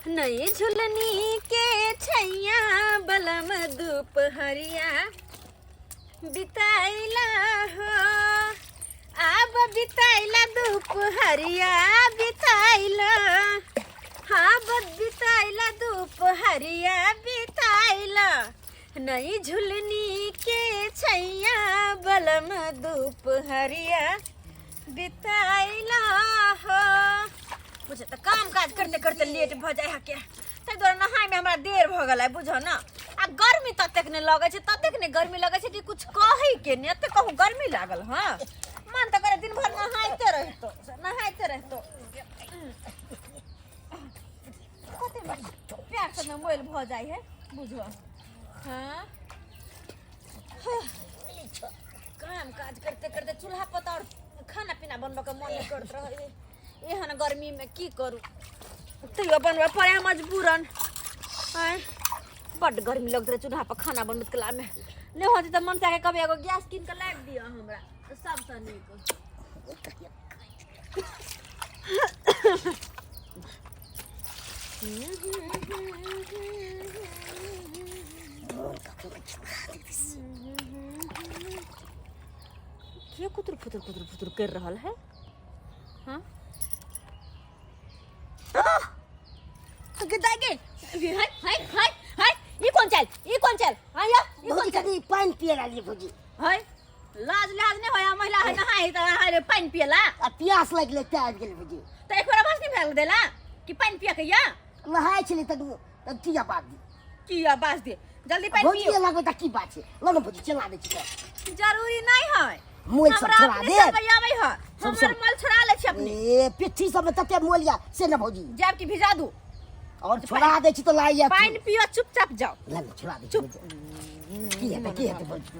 नई झुलनी के छैया बलम दोपहरिया बिताइला हो। अब बिताइला दोपहरिया बिताइला, हाँ बिताइला दोपहरिया बिताइला। नई झुलनी के छैया बलम दोपहरिया बिताइला हो। बुझे तो काम काज करते करते लेट भ जाए के ते द्वारा नहाय में हमरा देर भ गेल है बुझो ना। आ गर्मी ततेक ने लगे छै, ततेक ने गर्मी लगे छै कि कुछ कहि के ने एते कहू गर्मी लागल। हां मन त करे दिन भर नहाइते रहतो कते प्यार से न मोइल भ जाय है बुझो। हां काम काज करते करते चूल्हा पर और खाना पीना बनबा के मन नहीं करत रहे। एहन गर्मी में की करूँ, तैयो बनबे पड़े मजबूरन। बड़ गर्मी लगते रहे चूल्हा पर खाना बनबे कला में। नहीं होती तो मन चाहे कभी एगो गैस कीन के लाग दिया हमरा तो सबसे नीक। क्या कुतर फुतर कुतर फुतर कर रहल है? हाँ कौन चल आया भौजी कनी पानी पियला लिए भौजी है लाज लाज नहीं होया महिला है नहाई त हाय पानी पियला आ प्यास लगले त आबि गेल भौजी त एक बार बस नहीं भेल देला कि पानी पिया के या नहाय छले त किया बात दी किया बास दे जल्दी पानी भौजी पियो। लगबे त की बात छै लो न भौजी चला दे छी जरूरी नहीं है मोल सब छोड़ा दे आबै है हमर मोल छोड़ा ले छी अपने। ए पिट्ठी सब में तते मोलिया से न भौजी जब की भिजा दू और छोड़ा दे छी तो लाई जा पानी पियो चुपचाप जाओ। लग छोड़ा दे चुप की है भौजी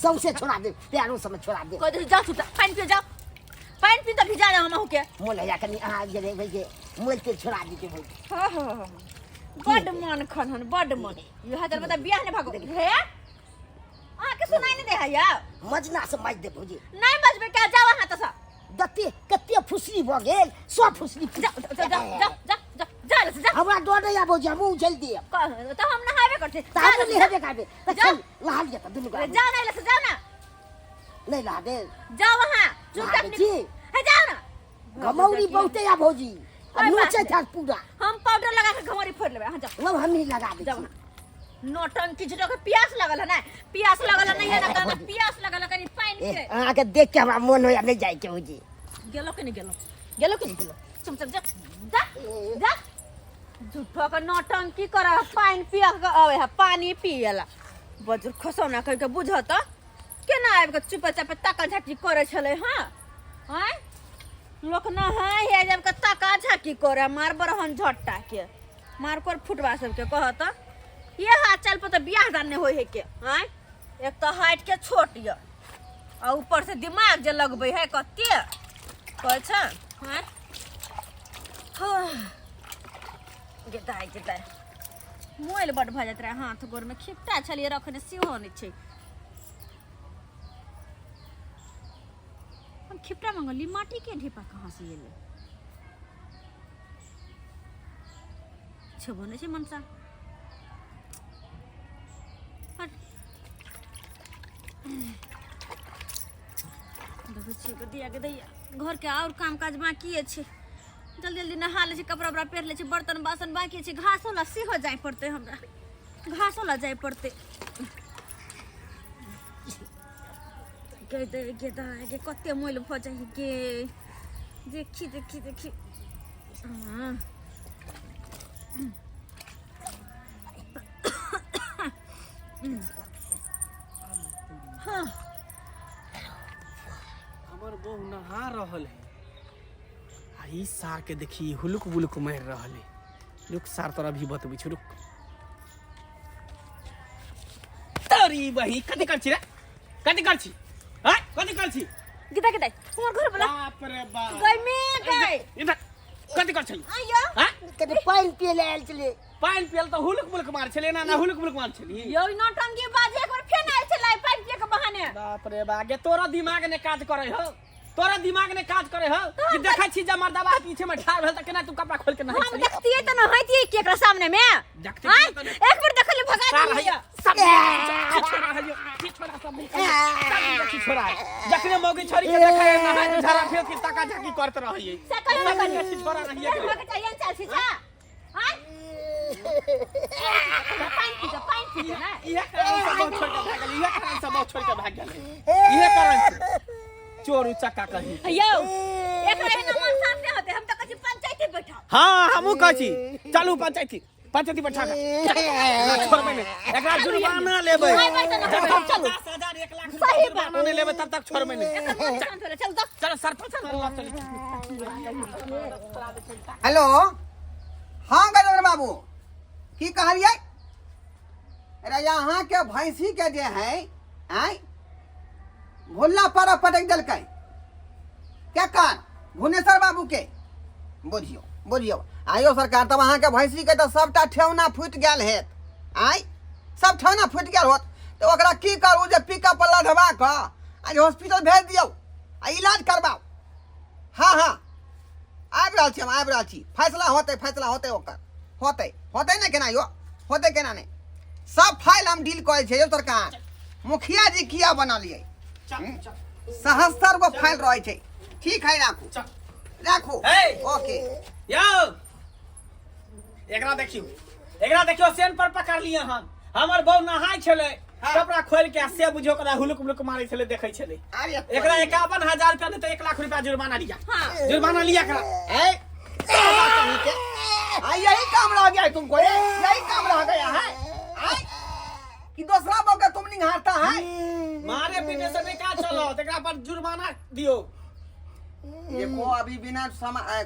सबसे छोड़ा दे प्यारो सब में छोड़ा दे कोई जा तू पानी पियो जाओ पानी पी तो भिजा हम हो के मोल या कनी आ गेले भौजी मोल के छोड़ा दी के भौजी। हां हां बड मन खनन बड मन ये हजार बता बियाह ने भागो हे आ के सुनाई नहीं दे है या मजना से माज दे भौजी नहीं बजबे क्या जाओ हां त सा दत्ते कत्ते फुसली भ गेल सब फुसली जा जा जा जा जा जा हमरा डर नहीं आबो जा मुंह जल्दी तो हम नहावे करते ताबे नहीं हेबे काबे त चल लहा लिया त दुनु का जाओ नहीं ले जाओ ना नहीं ला दे जाओ वहां चुपचाप जी है जाओ ना गमौरी बहुते या भौजी अब नोचे था पूरा हम पाउडर लगा के घमौरी फोड़ लेबे। हां जाओ लो हम ही लगा दे जाओ नौटंकी जो के प्यास लगल है ना प्यास लगल नहीं है ना कहना प्यास लगल कनी पानी के आके देख के हमरा मन होया नहीं जाय के भौजी गेलो के नहीं गेलो के नहीं गेलो चुप चुप जा जा जा झूठो का नौटंकी करा पानी पिया के आवे है पानी पियला बजुर खसौना करके बुझत केना आबि के चुपचाप ताका झाकी करे छले। हां हैं लोक न है जब के ताका झाकी करे मार बरहन झट्टा के मार कर फुटवा सब के कहत ये हाथ चल पर तो बियाह दान होय है के। हैं एक तो हाइट के छोट य और ऊपर से दिमाग जे लगबे है कते कहै छ। हैं गेदाय मोइल बड भ जात रहे हाथ गोर में खिपटा छलिए रखने सेहो नहीं छै। हम खिपटा मंगली माटी के ढेपा कहां से एले छबो नहीं छै मनसा दिया के दैया घर के और काम काज बाकी है जल्दी जल्दी नहा ले कपड़ा उपड़ा पहिर ले बर्तन बासन बाकी है घासो ला सेहो जाय पड़ते हमरा घासो ला जाय पड़ते के कते मोइल भ जाय के देखी देखी देखी। हां हां हमर बहू नहा रहल है आई सार के देखी हुलुक बुलुक मार रहल है। रुक सार तोरा भी बतबै छी रुक तरी बही कथि कर छी रे कथि कर छी हां कथि कर छी गिदा गिदा हमर घर वाला बाप रे बाप गई में गई इधर कथि कर छी आयो हां कते पानी पियले आयल छले पानी पियल तो हुलुक बुलुक मार छले ना हुलुक बुलुक मार छली यो नौटंकी बाजे एक बार फेन आइ छलै पानी पिए के बहाने। बाप रे बाप गे तोरा दिमाग ने काज करे हो तोरा दिमाग ने काज करे हो कि देखै छी जे मर्दबा पीछे में ठाड़ भेल त केना तू कपड़ा खोल के नहीं हम देखतिए त न होइती केकरा सामने में देखते हाँ? एक बार देखले भगा भैया सब छोड़ा है ये छोड़ा सब छोड़ा है जखने मौगी छोरी के देखै ना झरा फेर के ताका झाकी करत रहिए सकल छोड़ा रहिए के चाहिए चल सीधा हां पाइन पी ना ये कारण सब छोड़ के भाग गेल ये कारण चोर उचक्का कही यो एक रहे न मन सामने होते हम त कछि पंचायती बैठा हां हमहु कहछी चलू पंचायती बैठा के छोड़बै ने एकरा जुर्माना लेबै चलू 10,000 1 लाख सही जुर्माना नहीं लेबै तब तक छोड़बै ने चल तो चलो सरपंच हेलो हाँ गजेंद्र बाबू की कहलिए अरे यहाँ के भैंसी के जे है आय भुल्ला पर पटक दिलकै क्या कान भुवनेश्वर बाबू के बुझियो आयो सरकार तब अहाँ के भैंसी के तो सबटा ठेवना फुट गेल हेत आय सब ठेवना फुट गेल होत तो ओकरा की करू जे पिकअप पर लदवा के आज हॉस्पिटल भेज दियो आ इलाज करबाओ हाँ आबि रहल छी फैसला होते ओकर होते ने केना यो होते केना ने सब फाइल हम डील करे छै यो सरकार मुखिया जी किया बनलिए सहस्तर गो फाइल रहे छै ठीक है राखू ओके यो एकरा देखियो सेन पर पकड़ लिए हम हमर बहू नहाय छले कपड़ा खोल के से बुझो करा हुलुक मारे छले देखै छले एकरा 51,000 रुपया नहीं तो 1 लाख रुपया जुर्माना लिया करा यही काम रह गया तुमको यही काम रह गया है कि दूसरा मौका तुम निहारता है मारे पीटे से नहीं का चलो तेरा पर जुर्माना दियो देखो अभी बिना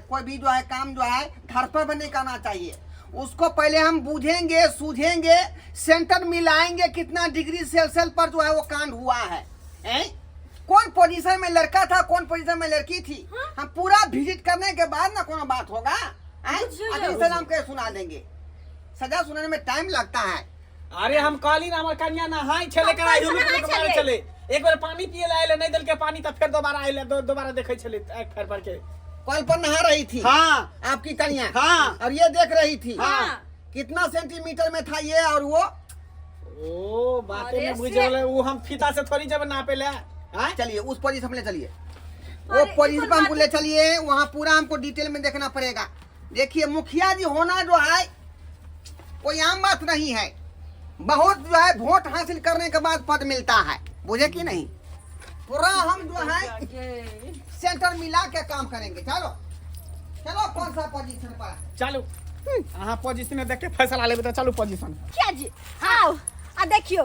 कोई भी जो है काम जो है घर पर भी नहीं करना चाहिए उसको पहले हम बूझेंगे सूझेंगे सेंटर मिलाएंगे कितना डिग्री सेल्सियस पर जो है वो कांड हुआ है कौन पोजीशन में लड़का था कौन पोजीशन में लड़की थी हम पूरा विजिट करने के बाद ना कोनो बात होगा अभी हम के सुना देंगे सजा सुनाने में टाइम लगता है अरे हम काली ना हमर कन्या नहाय छले करा हुलुक मारे छले एक बार पानी पिए लाए नहीं दिल के पानी तो फिर दोबारा आइले दोबारा देखै छले एक फेर पर के कल पर नहा रही थी हाँ आपकी कन्या हाँ और ये देख रही थी हाँ कितना सेंटीमीटर में था ये और वो ओ बातें में बुझ रहे वो हम फीता से थोड़ी जब नापे ले चलिए उस पोजीशन में ले चलिए वो पोजीशन पर हमको ले चलिए वहाँ पूरा हमको डिटेल में देखना पड़ेगा देखिए मुखिया जी होना जो है कोई आम बात नहीं है बहुत जो है वोट हासिल करने के बाद पद मिलता है बुझे कि नहीं पूरा हम जो है सेंटर मिला के काम करेंगे चलो कौन सा पोजीशन पर चलो हाँ पोजीशन में देख के फैसला लेबे तो चलो पोजीशन क्या जी आओ आ देखियो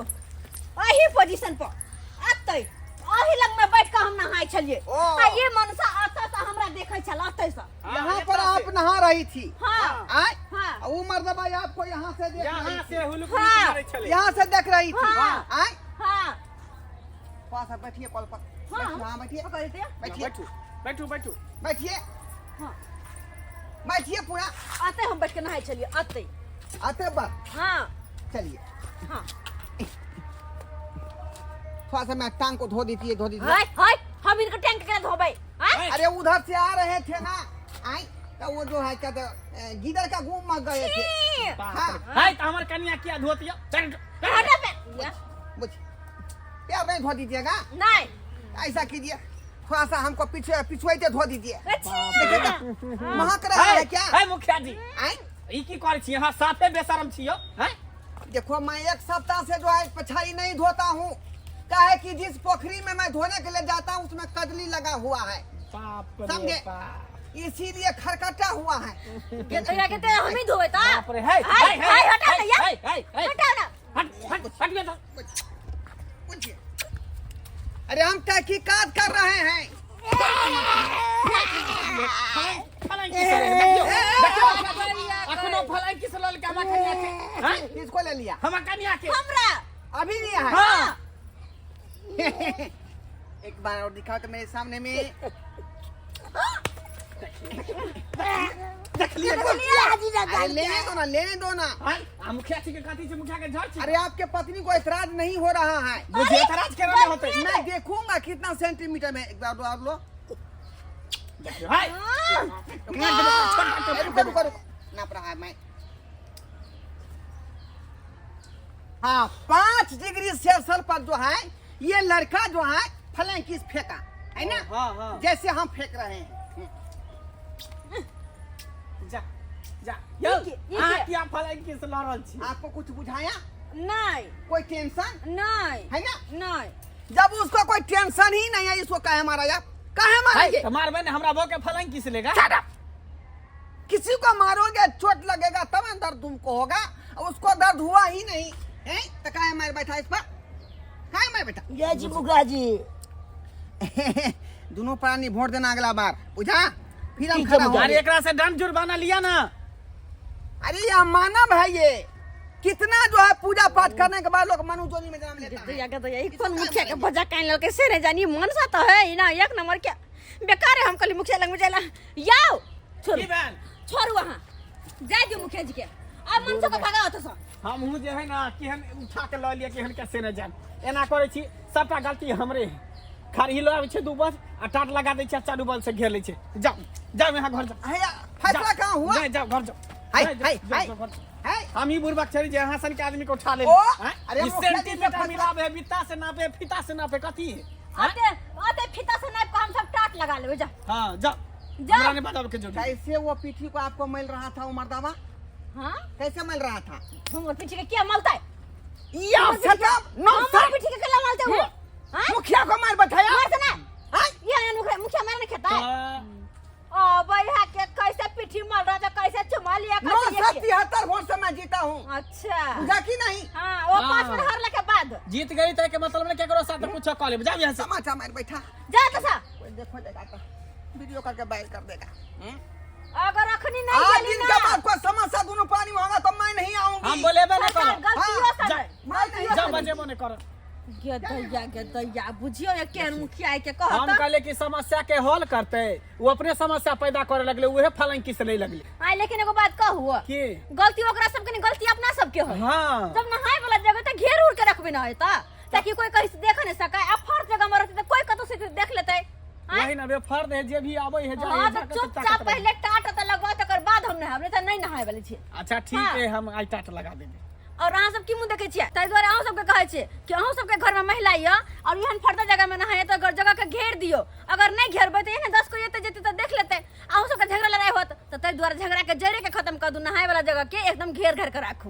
वही पोजीशन पर अतै अही लग में बैठ के हम नहाय छलिए आ ये मनसा आता त हमरा देखै छल अतै से यहाँ पर आप नहा रही थी हां हां वो मर्दबा आपको यहाँ से देख यहाँ से हुलुक हाँ। मारे छले यहाँ से देख रही थी हाँ। हां पास बैठिए कल पर हां बैठिए पकड़ दे बैठू बैठिए हां बैठिए पूरा आते हम बैठ के नहाय छलिए आते आते बात हां चलिए हां थोड़ा सा मैं टांग को धो दीजिए हाय हम इनका टैंक के धोबै हां अरे उधर से आ रहे थे ना आई तो वो जो है क्या गिदर का घूम मग गए थे हाय तो हमर कन्या क्या धोतिया हटा पे बुझ क्या नहीं धो दीजिएगा नहीं ऐसा कीजिए थोड़ा सा हमको पिछुआते धो दीजिए अच्छा महक रहा है क्या है मुखिया जी आई ई की कर छी यहां साफे बेशरम छियो हैं देखो मैं 1 सप्ताह से जो है पछाड़ी नहीं धोता हूँ क्या है कि जिस पोखरी में मैं धोने के लिए जाता हूँ उसमें कजली लगा हुआ है बाप रे समझे इसीलिए खरकटा हुआ है कहते हम ही धोए ता बाप रे हाय हाय हटा भैया हटा ना हट गया पूछिए अरे हम तहकीकात कर रहे हैं किसको ले लिया हम कन्या के हमरा अभी लिया है हाँ एक बार और दिखाओ तो मेरे सामने में देख लिया अरे लेने दो ना हां मुखिया जी के काती से मुखिया के झड़ छी अरे आपके पत्नी को ऐतराज नहीं हो रहा है मुझे ऐतराज करने होते मैं देखूंगा कितना सेंटीमीटर में एक बार लो हाय रुको नाप रहा है मैं। हाँ 5 डिग्री सेल्सियस पर जो है ये लड़का जो है फ्लैंकिस फेंका है ना। हाँ। जैसे हम फेंक रहे हैं। जा ये क्या? क्या फ्लैंकिस लड़ल छी। आपको कुछ बुझाया? नहीं कोई टेंशन नहीं है ना? नहीं जब उसको कोई टेंशन ही नहीं है इसको काहे मारा जा? काहे मारेंगे? तुम्हारे बहन हमरा बो के फ्लैंकिस लेगा। किसी को मारोगे चोट लगेगा तब ना दर्द तुमको होगा। उसको दर्द हुआ ही नहीं है तो काहे मार बैठा इस पर? काहे मार बैठा? ये जी मुखिया जी दोनों प्राणी वोट देना अगला बार बुझा। फिर हम ठीक है, खड़ा मुखिया अरे होंगे। एकरा से दंड जुर्माना लिया ना। अरे ये मानव है ये। कितना जो है पूजा पाठ करने के बाद लोग मनुजोनी में जन्म लेता है। दैया के दैया एक कौन मुखिया के बजा कान लड़के से नहीं जानी मन सा तो है ही ना एक नंबर के बेकार है। हम कल मुखिया लग में जाला याओ छोड़ की बहन छोड़ वहां जाय दियो मुखिया जी के अब मन से को भगा होत स हम हूं जे है ना केहन उठा के ल लिया केहन के से न जान एना करे छी। सबटा गलती हमरे है। खरही लो आबै छै दू बस आ टाट लगा दै छै चारू बल से घेर लै छै। जाओ जाओ यहाँ घर जाओ। है या, फैसला कहाँ हुआ? जाओ घर जाओ। हाय, जाओ, हाय, जाओ, हाय। जाओ, घर जाओ। है हम ही बुढ़बक छड़ी जे यहाँ सन के आदमी को उठा ले। ओ, अरे इस मुखिया जी सेंटीमीटर ने मिलावे बित्ता से नापे फीता से नापे कथी है? आते आते फीता से नाप को हम सब टाट लगा लेबे जा हां जाओ जा। हमरा ने बताओ के जो कैसे वो पीठी को आपको मिल रहा था वो मर्दावा? हां कैसे मिल रहा था? हमर पीछे के क्या मलता है या सलाम नो हमर पीछे के कला मलते हो हां मुखिया को मार बैठाया। मार से ना हां ये मुखिया मारने खाता है ओ भैया के कैसे पीठी मल रहा था कैसे चुमा लिया नो कैसे ये किया? 77 वोट से मैं जीता हूँ। अच्छा बुझा कि नहीं? हाँ वो 5 हाँ। मिनट हारने के बाद जीत गई तो के मतलब ने केकरो साथ कुछ कह ले। जाओ यहाँ से। समाचार मार बैठा। जा तो सा कोई देखो देगा तो वीडियो करके वायरल कर देगा। अगर अखनी नहीं आज गेली दिन ना के बाद कोई समस्या दोनों पानी में होगा तो मैं नहीं आऊंगी। हम बोलेबे न सरकार करो। गलतियों हाँ, से जा। मैं नहीं जाओ आऊंगी। बजे मने करो। गे दैया बुझियो ये केन मुखिया के हम कहत कहले कि समस्या के हल करते वो अपने समस्या पैदा करे लगले उहे फलंकी से ले लगले आई लेकिन एगो बात कहू की। गलती ओकरा सबके नहीं गलती अपना सबके हो हाँ जब नहाए वाला जगह त घेर उड़ के रखबे ना है त ताकि कोई कहीं से देख नहीं सके अब फर्स्ट जगह में रहते तो कोई कतो से देख लेते वही ना बेफर्द है जे भी आवे है जाए हां तो चुपचाप पहले टाट त लगवा तकर बाद हम नहाए त नहीं नहाए वाले छी। अच्छा ठीक हाँ। है हम आई टाट लगा देंगे। और अहाँ सब की मुंह देखे छियै ताहि दुआरे अहाँ सबके कहै छियै कि अहाँ सबके घर में महिला ये और एहन फर्दा जगह में नहाए तो अगर जगह के घेर दियो अगर नहीं घेरबै तो एहन 10 को येते जेते तो देख लेते अहाँ सबके झगड़ा लड़ाई होत तो ताहि दुआरे झगड़ा के जड़े के खत्म कर दू नहाए वाला जगह के एकदम घेर घेर के राखू।